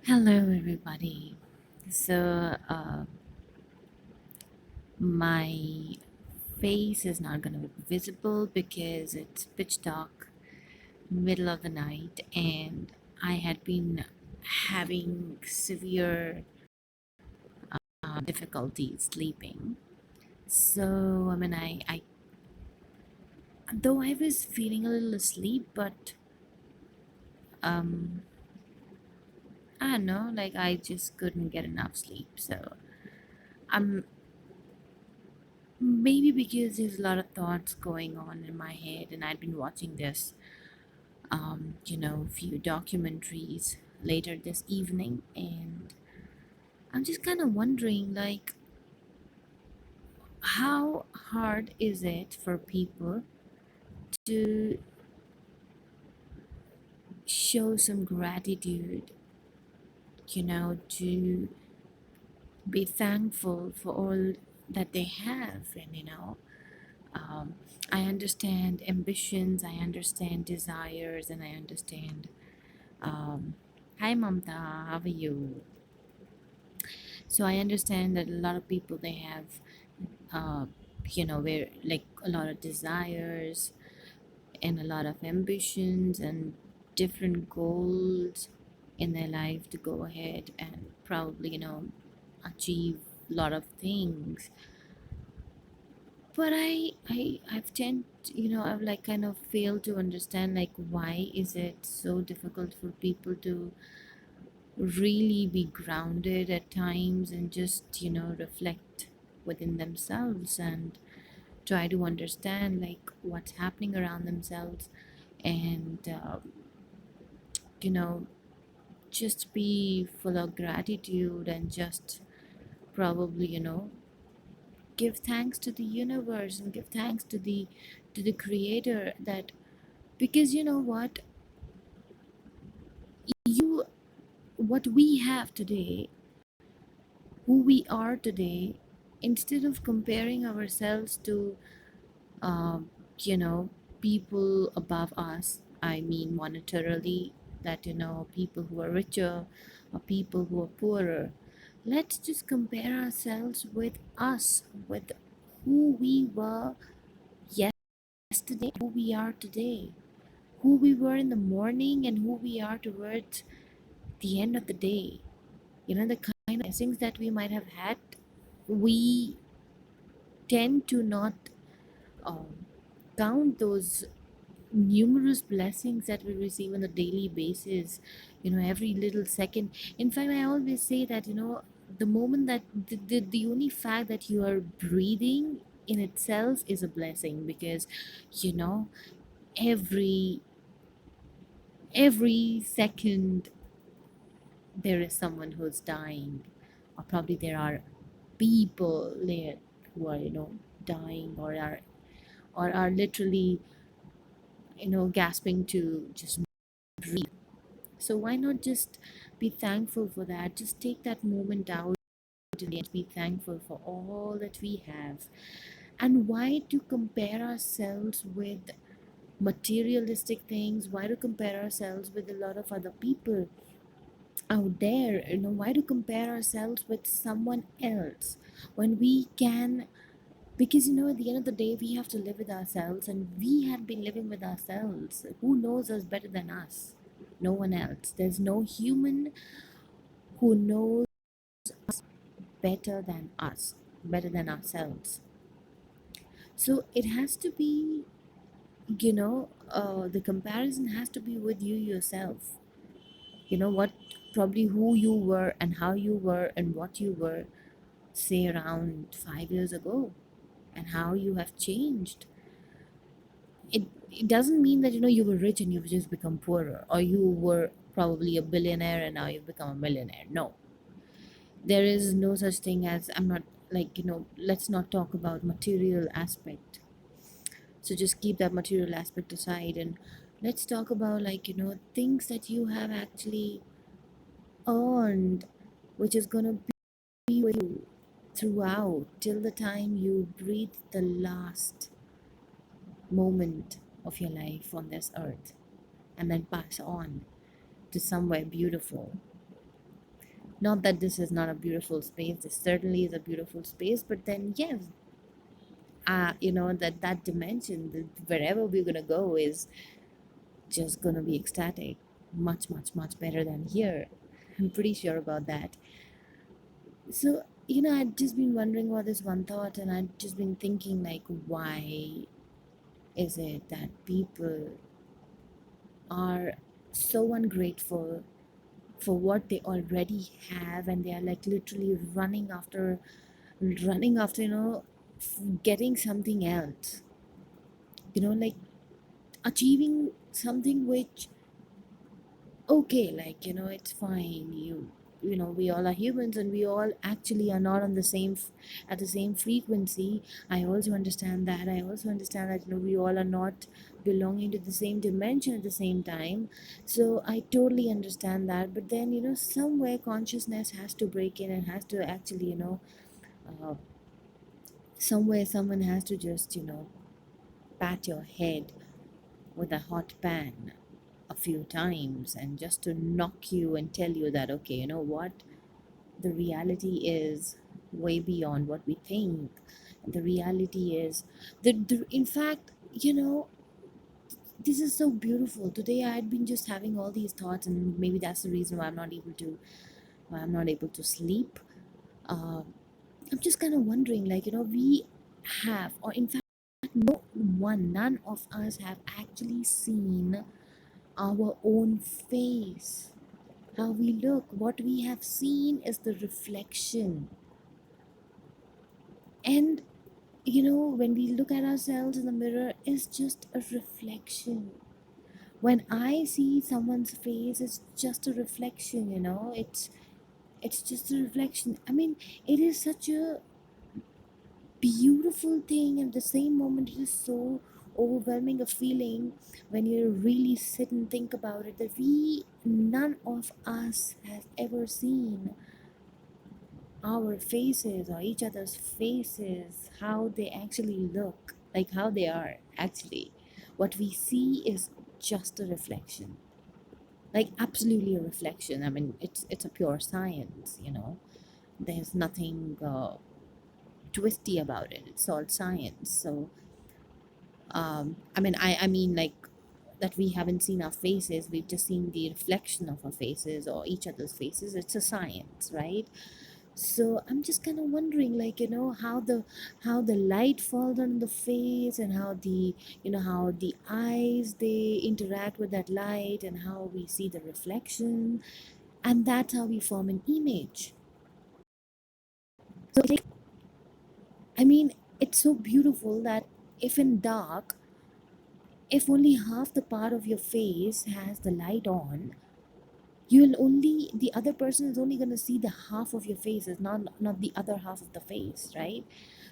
Hello, everybody. So, my face is not going to be visible because it's pitch dark, middle of the night, and I had been having severe difficulty sleeping. So, though I was feeling a little asleep, but um, I don't know, like I just couldn't get enough sleep. So, I'm maybe because there's a lot of thoughts going on in my head, and I'd been watching this, few documentaries later this evening, and I'm just kind of wondering, like, how hard is it for people to show some gratitude, to be thankful for all that they have, and um, I understand ambitions, I understand desires, and I understand. Hi, Mamta, how are you? So I understand that a lot of people they have, uh, where like a lot of desires and a lot of ambitions and different goals in their life to go ahead and probably achieve a lot of things. But I've tend I've like kind of failed to understand like why is it so difficult for people to really be grounded at times and just reflect within themselves and try to understand like what's happening around themselves and you know just be full of gratitude and just probably give thanks to the universe and give thanks to the creator that because you know you what we have today, who we are today, instead of comparing ourselves to um, you know people above us, I mean monetarily, that people who are richer or people who are poorer, let's just compare ourselves with us, with who we were yesterday, who we are today, who we were in the morning and who we are towards the end of the day. The kind of blessings that we might have had, we tend to not um, count those numerous blessings that we receive on a daily basis, every little second. In fact, I always say that the moment that the only fact that you are breathing in itself is a blessing, because you know every every second there is someone who's dying, or probably there are people there who are dying, or are literally gasping to just breathe. So why not just be thankful for that? Just take that moment out and be thankful for all that we have. And why to compare ourselves with materialistic things? Why to compare ourselves with a lot of other people out there? Why to compare ourselves with someone else when we can? Because at the end of the day, we have to live with ourselves, and we have been living with ourselves. Who knows us better than us? No one else. There's no human who knows better than us, better than ourselves. So it has to be, the comparison has to be with you yourself. What, probably who you were and how you were and what you were, say around 5 years ago, and how you have changed. It doesn't mean that you were rich and you've just become poorer, or you were probably a billionaire and now you've become a millionaire. No, there is no such thing as, I'm not, like, let's not talk about material aspect. So just keep that material aspect aside, and let's talk about, like, things that you have actually earned, which is going to be with you throughout till the time you breathe the last moment of your life on this earth, and then pass on to somewhere beautiful. Not that this is not a beautiful space, this certainly is a beautiful space, but then yes, that dimension, wherever we're gonna go is just gonna be ecstatic, much much much better than here. I'm pretty sure about that. So I'd just been wondering about this one thought, and I'd just been thinking, like, why is it that people are so ungrateful for what they already have, and they are like literally running after getting something else, like achieving something which, okay, like, it's fine. We all are humans, and we all actually are not on the same at the same frequency. I also understand that. I also understand that we all are not belonging to the same dimension at the same time. So I totally understand that, but then somewhere consciousness has to break in and has to actually uh, somewhere someone has to just pat your head with a hot pan a few times, and just to knock you and tell you that, okay, you know what, the reality is way beyond what we think. The reality is in fact, this is so beautiful. Today I had been just having all these thoughts, and maybe that's the reason why I'm not able to sleep. uh, I'm just kind of wondering, like, we have, or in fact, none of us have actually seen our own face, how we look. What we have seen is the reflection. And when we look at ourselves in the mirror, it's just a reflection. When I see someone's face, it's just a reflection. It's just a reflection. I mean, it is such a beautiful thing, and at the same moment it is so overwhelming a feeling when you really sit and think about it, that we none of us has ever seen our faces or each other's faces, how they actually look, like how they are actually. What we see is just a reflection, like absolutely a reflection. I mean, it's a pure science. There's nothing twisty about it. It's all science. So I mean, like, that we haven't seen our faces, we've just seen the reflection of our faces or each other's faces. It's a science, right? So I'm just kind of wondering, like, how the light falls on the face, and how the eyes, they interact with that light, and how we see the reflection, and that's how we form an image. So, like, I mean, it's so beautiful that if in dark, if only half the part of your face has the light on, the other person is only going to see the half of your face, is not the other half of the face, right?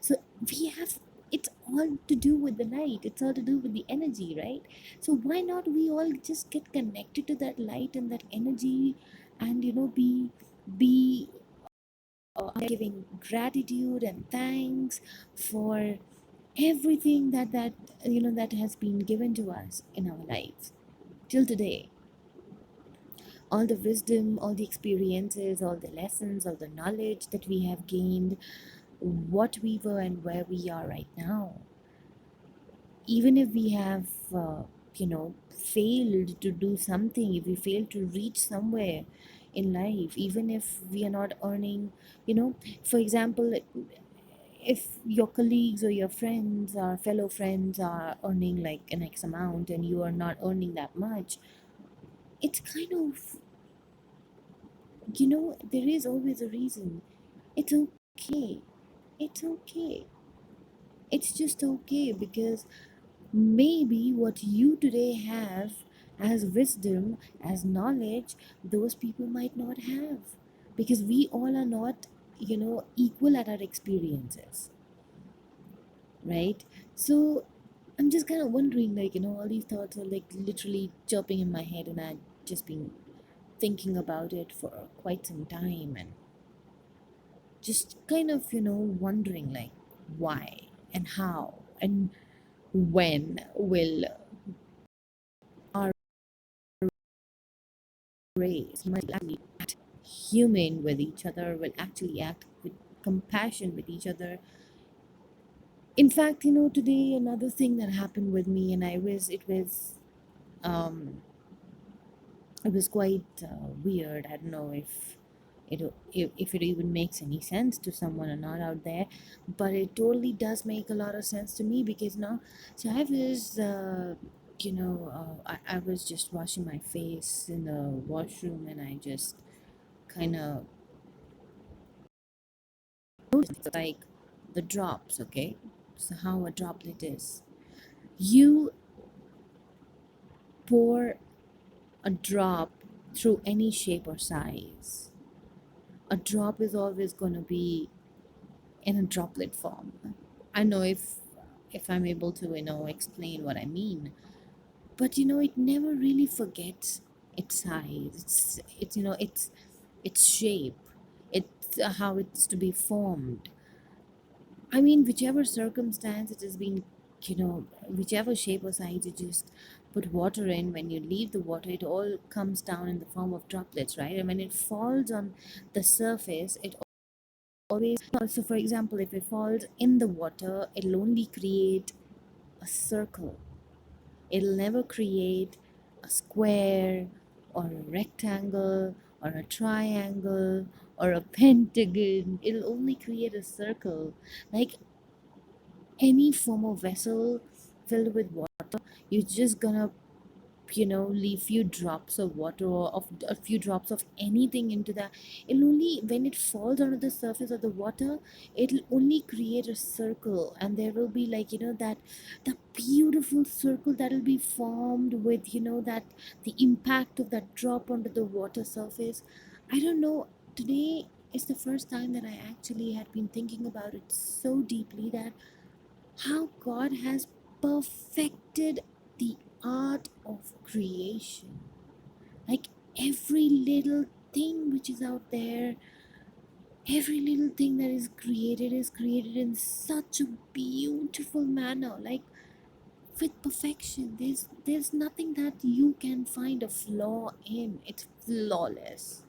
So we have, it's all to do with the light, it's all to do with the energy, right? So why not we all just get connected to that light and that energy, and be giving gratitude and thanks for everything that has been given to us in our lives till today. All the wisdom, all the experiences, all the lessons, all the knowledge that we have gained, what we were and where we are right now. Even if we have, failed to do something, if we fail to reach somewhere in life, even if we are not earning, for example, if your colleagues or your friends or fellow friends are earning like an X amount and you are not earning that much, it's kind of, there is always a reason. It's okay. It's okay. It's just okay, because maybe what you today have as wisdom, as knowledge, those people might not have, because we all are not, equal at our experiences, right? So I'm just kind of wondering, like, all these thoughts are like literally chirping in my head, and I've just been thinking about it for quite some time, and just kind of wondering, like, why and how and when will our race humane with each other, will actually act with compassion with each other. In fact, today another thing that happened with me, and um, it was quite weird. I don't know if it even makes any sense to someone or not out there, but it totally does make a lot of sense to me because now, so I was, I was just washing my face in the washroom, and I just kind of noticed like the drops. Okay, so how a droplet is, you pour a drop through any shape or size. A drop is always going to be in a droplet form. I know if I'm able to, explain what I mean. But it never really forgets its size. Its shape. It's how it's to be formed. I mean, whichever circumstance it has been, whichever shape or size you just put water in, when you leave the water, it all comes down in the form of droplets, right? And when it falls on the surface, it always, so for example, if it falls in the water, it'll only create a circle. It'll never create a square or a rectangle or a triangle or a pentagon. It'll only create a circle. Like any form of vessel filled with water, you're just gonna leave few drops of water or of a few drops of anything into that. It'll only, when it falls onto the surface of the water, it'll only create a circle, and there will be like, that the beautiful circle that will be formed with, that the impact of that drop onto the water surface. I don't know, today is the first time that I actually had been thinking about it so deeply, that how God has perfected the art of creation. Like every little thing which is out there, every little thing that is created in such a beautiful manner, like with perfection. There's nothing that you can find a flaw in. It's flawless.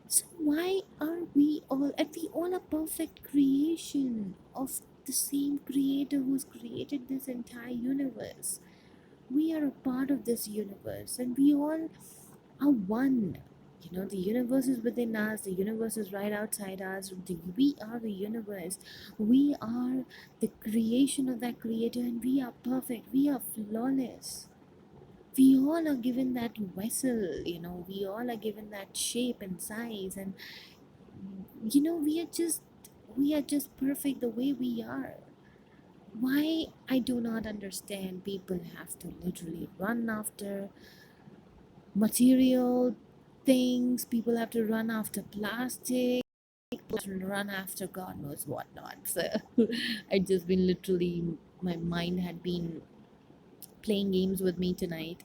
So why are we all, and we all a perfect creation of the same creator who's created this entire universe? We are a part of this universe, and we all are one. The universe is within us, the universe is right outside us. We are the universe. We are the creation of that creator, and we are perfect. We are flawless. We all are given that vessel, we all are given that shape and size, and we are just perfect the way we are. Why, I do not understand, people have to literally run after material things, people have to run after plastic, people have to run after God knows what not. So I just been literally, my mind had been playing games with me tonight,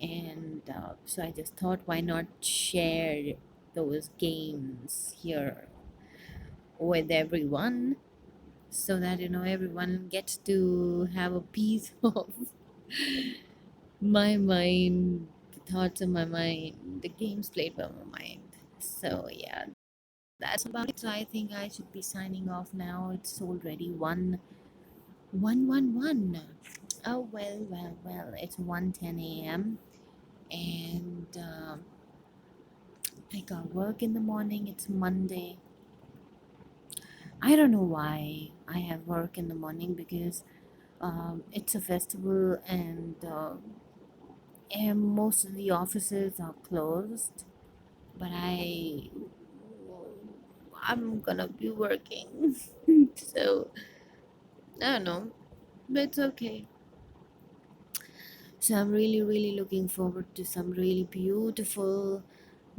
and so I just thought, why not share those games here with everyone, so that everyone gets to have a piece of my mind, the thoughts of my mind, the games played by my mind. So yeah, that's about it. So I think I should be signing off now. It's already one. Oh, well, it's 1:10 a.m. and I got work in the morning. It's Monday. I don't know why I have work in the morning, because it's a festival, and most of the offices are closed. But I'm gonna be working, so I don't know, but it's okay. So I'm really, really looking forward to some really beautiful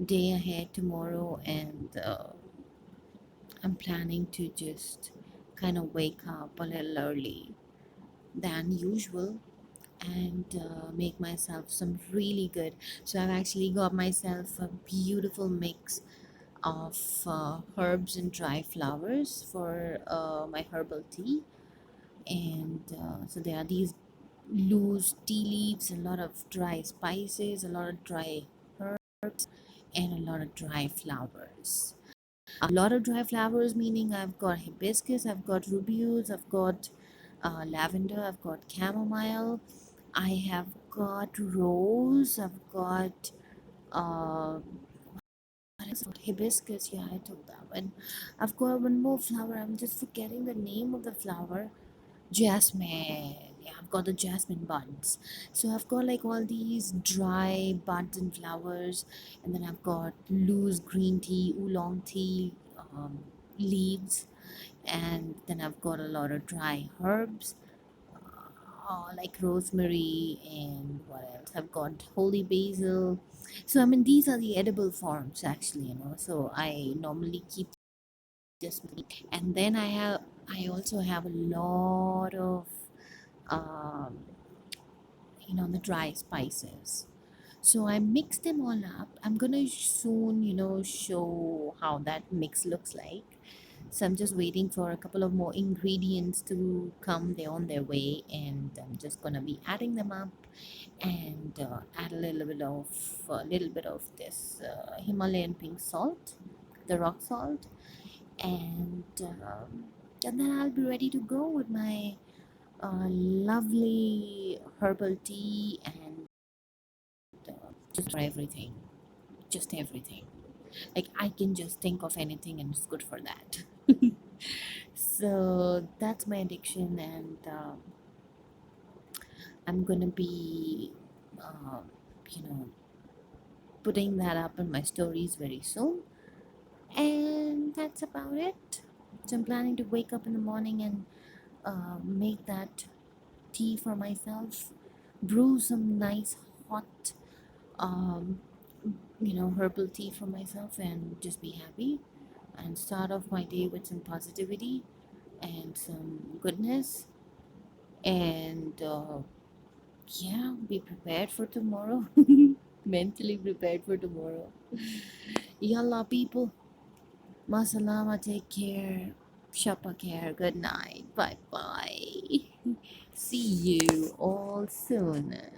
day ahead tomorrow, and I'm planning to just kind of wake up a little early than usual, and make myself some really good. So I've actually got myself a beautiful mix of herbs and dry flowers for my herbal tea, and so there are these loose tea leaves, a lot of dry spices, a lot of dry herbs, and a lot of dry flowers. A lot of dry flowers meaning I've got hibiscus, I've got rubies, I've got lavender, I've got chamomile, I have got rose, I've got uh, what is it? Hibiscus. Yeah, I told that one. I've got one more flower. I'm just forgetting the name of the flower. Jasmine. Yeah, I've got the jasmine buds. So I've got like all these dry buds and flowers, and then I've got loose green tea, oolong tea, leaves, and then I've got a lot of dry herbs, like rosemary, and what else? I've got holy basil. So I mean, these are the edible forms actually, So I normally keep this with me, and then I also have a lot of um, the dry spices. So I mix them all up. I'm gonna soon, show how that mix looks like. So I'm just waiting for a couple of more ingredients to come. They're on their way, and I'm just gonna be adding them up, and add a little bit of this Himalayan pink salt, the rock salt, and then I'll be ready to go with my lovely herbal tea and just for everything, just everything. Like I can just think of anything, and it's good for that. So that's my addiction, and I'm gonna be, uh, you know, putting that up in my stories very soon. And that's about it. So I'm planning to wake up in the morning and make that tea for myself, brew some nice hot, um, herbal tea for myself, and just be happy and start off my day with some positivity and some goodness. And yeah, be prepared for tomorrow. Mentally prepared for tomorrow. Yalla, people. Masalama, take care. Shapa care. Good night. Bye bye. See you all soon.